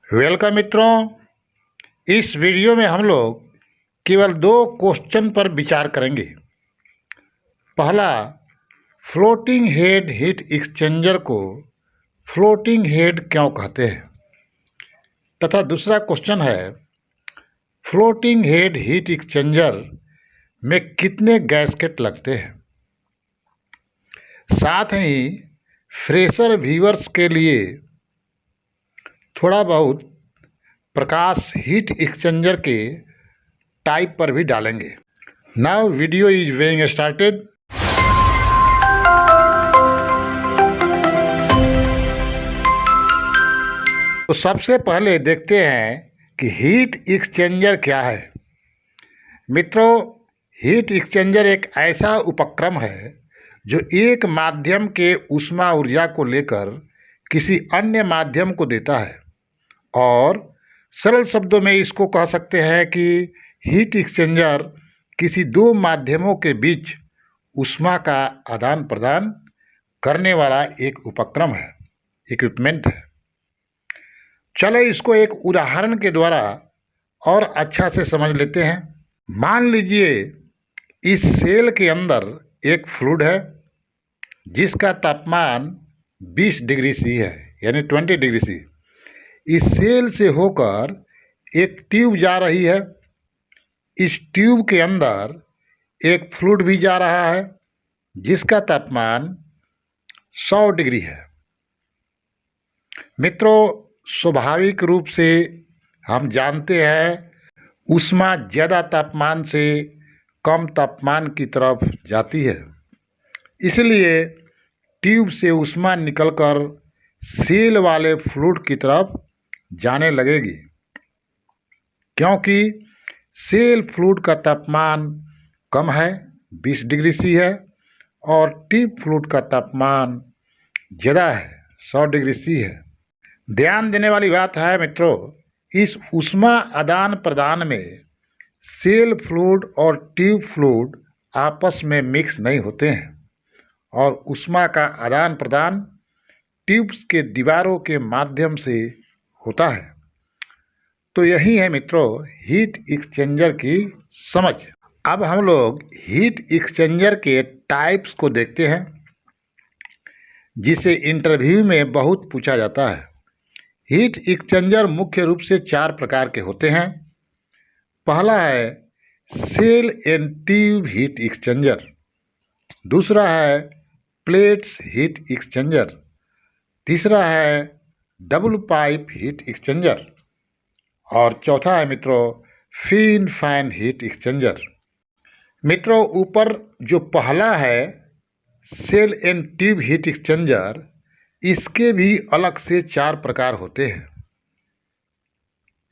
Welcome मित्रों। इस video में हम लोग केवल दो क्वेश्चन पर विचार करेंगे। पहला, फ्लोटिंग हेड हीट एक्सचेंजर को फ्लोटिंग हेड क्यों कहते हैं, तथा दूसरा क्वेश्चन है फ्लोटिंग हेड हीट एक्सचेंजर में कितने गैसकेट लगते हैं। साथ ही फ्रेशर व्यूअर्स के लिए थोड़ा बहुत प्रकाश हीट एक्सचेंजर के टाइप पर भी डालेंगे। Now video is being started. तो सबसे पहले देखते हैं कि हीट एक्सचेंजर क्या है। मित्रों, हीट एक्सचेंजर एक ऐसा उपक्रम है जो एक माध्यम के ऊष्मा ऊर्जा को लेकर किसी अन्य माध्यम को देता है, और सरल शब्दों में इसको कह सकते हैं कि हीट एक्सचेंजर किसी दो माध्यमों के बीच ऊष्मा का आदान प्रदान करने वाला एक उपक्रम है, इक्विपमेंट है। चलो इसको एक उदाहरण के द्वारा और अच्छा से समझ लेते हैं। मान लीजिए इस सेल के अंदर एक फ्लूइड है जिसका तापमान 20 डिग्री सी है, यानी 20 डिग्री सी। इस सेल से होकर एक ट्यूब जा रही है। इस ट्यूब के अंदर एक फ्लूइड भी जा रहा है जिसका तापमान 100 डिग्री है। मित्रों, स्वाभाविक रूप से हम जानते हैं ऊष्मा ज़्यादा तापमान से कम तापमान की तरफ जाती है, इसलिए ट्यूब से ऊष्मा निकलकर सेल वाले फ्लूइड की तरफ जाने लगेगी। क्योंकि सेल फ्लूइड का तापमान कम है, 20 डिग्री सी है, और ट्यूब फ्लूइड का तापमान ज़्यादा है, 100 डिग्री सी है। ध्यान देने वाली बात है मित्रों, इस ऊष्मा आदान प्रदान में सेल फ्लूइड और ट्यूब फ्लूइड आपस में मिक्स नहीं होते हैं, और ऊष्मा का आदान प्रदान ट्यूब्स के दीवारों के माध्यम से होता है। तो यही है मित्रों हीट एक्सचेंजर की समझ। अब हम लोग हीट एक्सचेंजर के टाइप्स को देखते हैं, जिसे इंटरव्यू में बहुत पूछा जाता है। हीट एक्सचेंजर मुख्य रूप से 4 प्रकार के होते हैं। पहला है shell and tube heat exchanger, दूसरा है प्लेट्स हीट एक्सचेंजर, तीसरा है डबल पाइप हीट एक्सचेंजर, और चौथा है मित्रों फिन फैन हीट एक्सचेंजर। मित्रों, ऊपर जो पहला है shell and tube heat exchanger, इसके भी अलग से 4 प्रकार होते हैं।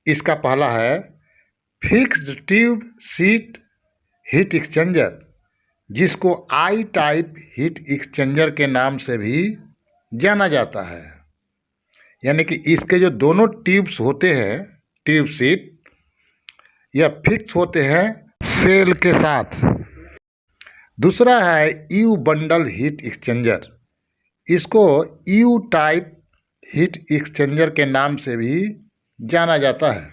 इसका पहला है fixed tube seat heat exchanger, जिसको आई टाइप हीट एक्सचेंजर के नाम से भी जाना जाता है। यानी कि इसके जो दोनों ट्यूब्स होते हैं, ट्यूब सीट, यह फिक्स होते हैं सेल के साथ। दूसरा है यू बंडल हीट एक्सचेंजर, इसको यू टाइप हीट एक्सचेंजर के नाम से भी जाना जाता है।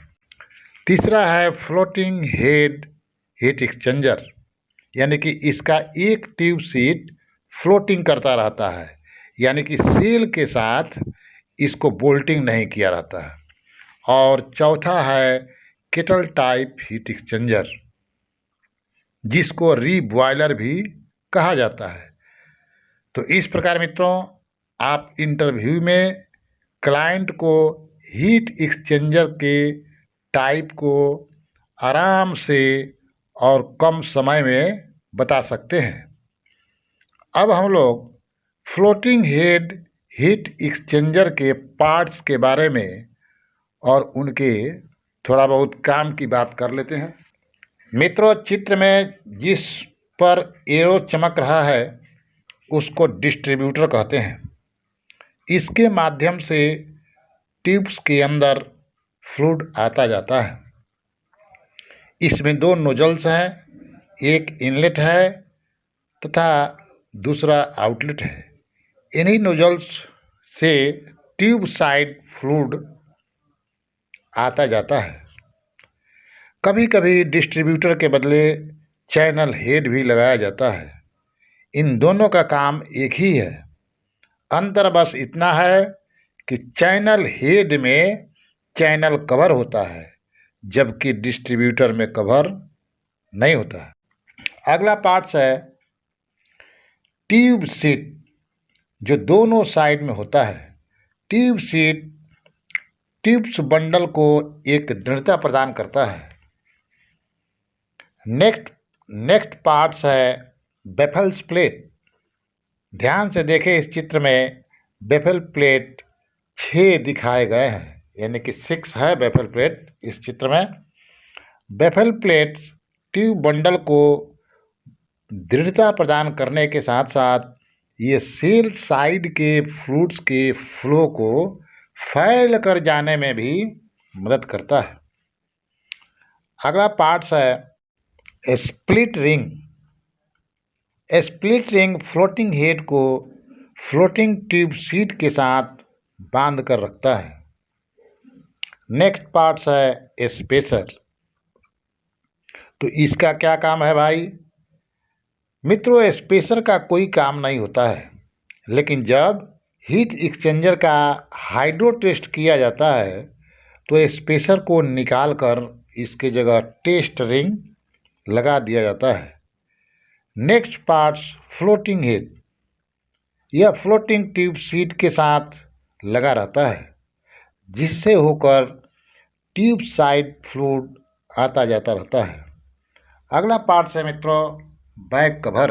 तीसरा है फ्लोटिंग हेड हीट एक्सचेंजर, यानी कि इसका एक ट्यूब सीट फ्लोटिंग करता रहता है, यानी कि सेल के साथ इसको बोल्टिंग नहीं किया रहता है। और चौथा है केटल टाइप हीट एक्सचेंजर, जिसको रीबॉयलर भी कहा जाता है। तो इस प्रकार मित्रों आप इंटरव्यू में क्लाइंट को हीट एक्सचेंजर के टाइप को आराम से और कम समय में बता सकते हैं। अब हम लोग फ्लोटिंग हेड हीट एक्सचेंजर के पार्ट्स के बारे में और उनके थोड़ा बहुत काम की बात कर लेते हैं। मित्रों, चित्र में जिस पर एरो चमक रहा है उसको डिस्ट्रीब्यूटर कहते हैं। इसके माध्यम से ट्यूब्स के अंदर फ्लूइड आता जाता है। इसमें 2 नोजल्स हैं, एक इनलेट है तथा दूसरा आउटलेट है। इन्हीं नोजल्स से ट्यूब साइड फ्लूइड आता जाता है। कभी कभी डिस्ट्रीब्यूटर के बदले चैनल हेड भी लगाया जाता है। इन दोनों का काम एक ही है। अंतर बस इतना है कि चैनल हेड में चैनल कवर होता है, जबकि डिस्ट्रीब्यूटर में कवर नहीं होता है। अगला पार्ट्स है ट्यूब सीट, जो दोनों साइड में होता है। ट्यूब सीट ट्यूब्स बंडल को एक दृढ़ता प्रदान करता है। नेक्स्ट पार्ट्स है बेफल्स प्लेट। ध्यान से देखें, इस चित्र में बेफल प्लेट 6 दिखाए गए हैं, यानी कि 6 है बेफल प्लेट इस चित्र में। बेफल प्लेट्स ट्यूब बंडल को दृढ़ता प्रदान करने के साथ साथ ये सेल साइड के फ्लूइड्स के फ्लो को फैल कर जाने में भी मदद करता है। अगला पार्ट्स है split ring. Split ring floating head को फ्लोटिंग ट्यूब सीट के साथ बांध कर रखता है। नेक्स्ट पार्ट्स है स्पेसर। तो इसका क्या काम है भाई मित्रों? स्पेसर का कोई काम नहीं होता है, लेकिन जब हीट एक्सचेंजर का हाइड्रो टेस्ट किया जाता है तो स्पेसर को निकाल कर इसके जगह टेस्ट रिंग लगा दिया जाता है। Next parts floating head. यह फ्लोटिंग ट्यूब सीट के साथ लगा रहता है, जिससे होकर ट्यूब साइड फ्लूइड आता जाता रहता है। अगला पार्ट्स है मित्रों back cover.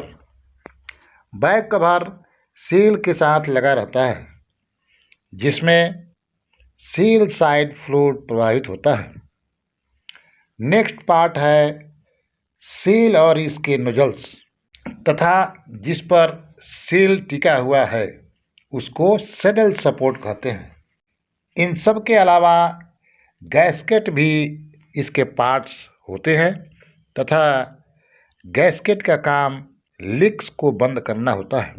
Back cover seal के साथ लगा रहता है, जिसमें सील साइड फ्लूइड प्रवाहित होता है। नेक्स्ट पार्ट है सील और इसके नोजल्स तथा जिस पर सील टिका हुआ है उसको सैडल सपोर्ट कहते हैं। इन सब के अलावा गैस्केट भी इसके पार्ट्स होते हैं तथा गैस्केट का काम लीक्स को बंद करना होता है।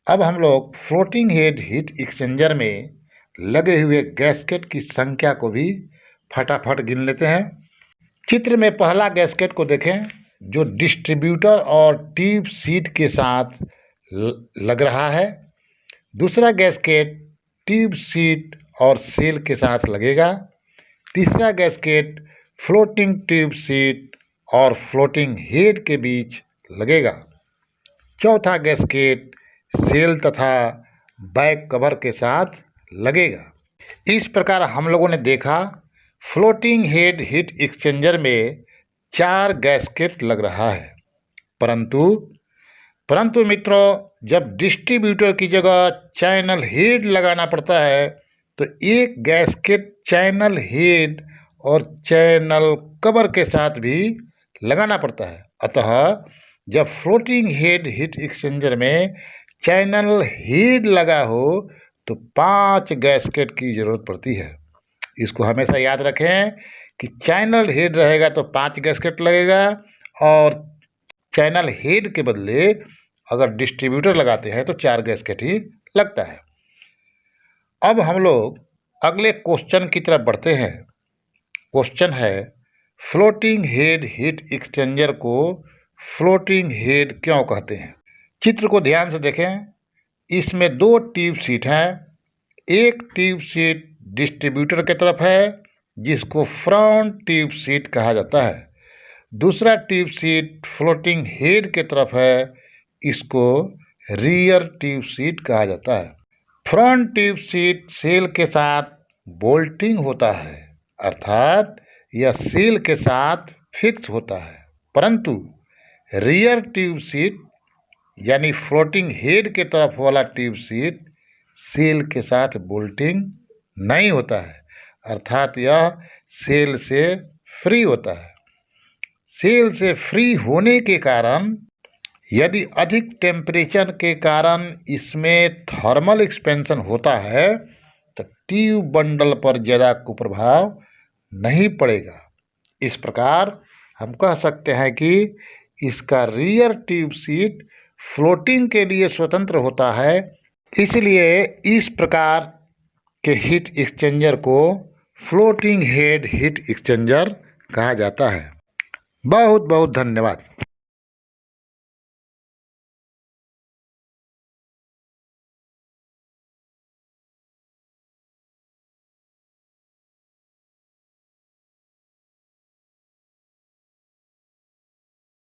अब हम लोग फ्लोटिंग हेड हीट एक्सचेंजर में लगे हुए गैस्केट की संख्या को भी फटाफट गिन लेते हैं। चित्र में पहला गैस्केट को देखें, जो डिस्ट्रीब्यूटर और ट्यूब सीट के साथ लग रहा है। दूसरा गैस्केट ट्यूब सीट और सेल के साथ लगेगा। तीसरा गैस्केट फ्लोटिंग ट्यूब सीट और फ्लोटिंग हेड के बीच लगेगा। चौथा गैस्केट सेल तथा बैक कवर के साथ लगेगा। इस प्रकार हम लोगों ने देखा फ्लोटिंग हेड हीट एक्सचेंजर में 4 गैस्केट लग रहा है, परंतु मित्रों जब डिस्ट्रीब्यूटर की जगह चैनल हेड लगाना पड़ता है तो एक गैस्केट चैनल हेड और चैनल कवर के साथ भी लगाना पड़ता है। अतः जब फ्लोटिंग हेड हीट एक्सचेंजर में चैनल हेड लगा हो तो 5 गैस्केट की ज़रूरत पड़ती है। इसको हमेशा याद रखें कि चैनल हेड रहेगा तो 5 गैस्केट लगेगा और चैनल हेड के बदले अगर डिस्ट्रीब्यूटर लगाते हैं तो 4 गैस्केट ही लगता है। अब हम लोग अगले क्वेश्चन की तरफ बढ़ते हैं। क्वेश्चन है फ्लोटिंग हेड हीट एक्सचेंजर को फ्लोटिंग हेड क्यों कहते हैं? चित्र को ध्यान से देखें। इसमें 2 ट्यूब सीट हैं। एक ट्यूब सीट डिस्ट्रीब्यूटर की तरफ है जिसको फ्रंट ट्यूब सीट कहा जाता है। दूसरा ट्यूब सीट फ्लोटिंग हेड की तरफ है, इसको रियर ट्यूब सीट कहा जाता है। फ्रंट ट्यूब सीट सेल के साथ बोल्टिंग होता है, अर्थात यह सेल के साथ फिक्स होता है, परंतु रियर ट्यूब सीट यानी फ्लोटिंग हेड के तरफ वाला ट्यूब सीट सेल के साथ बोल्टिंग नहीं होता है, अर्थात यह सेल से फ्री होता है। सेल से फ्री होने के कारण यदि अधिक टेम्परेचर के कारण इसमें थर्मल एक्सपेंशन होता है तो ट्यूब बंडल पर ज़्यादा कुप्रभाव नहीं पड़ेगा। इस प्रकार हम कह सकते हैं कि इसका रियर ट्यूब सीट फ्लोटिंग के लिए स्वतंत्र होता है, इसलिए इस प्रकार के हीट एक्सचेंजर को फ्लोटिंग हेड हीट एक्सचेंजर कहा जाता है। बहुत बहुत धन्यवाद।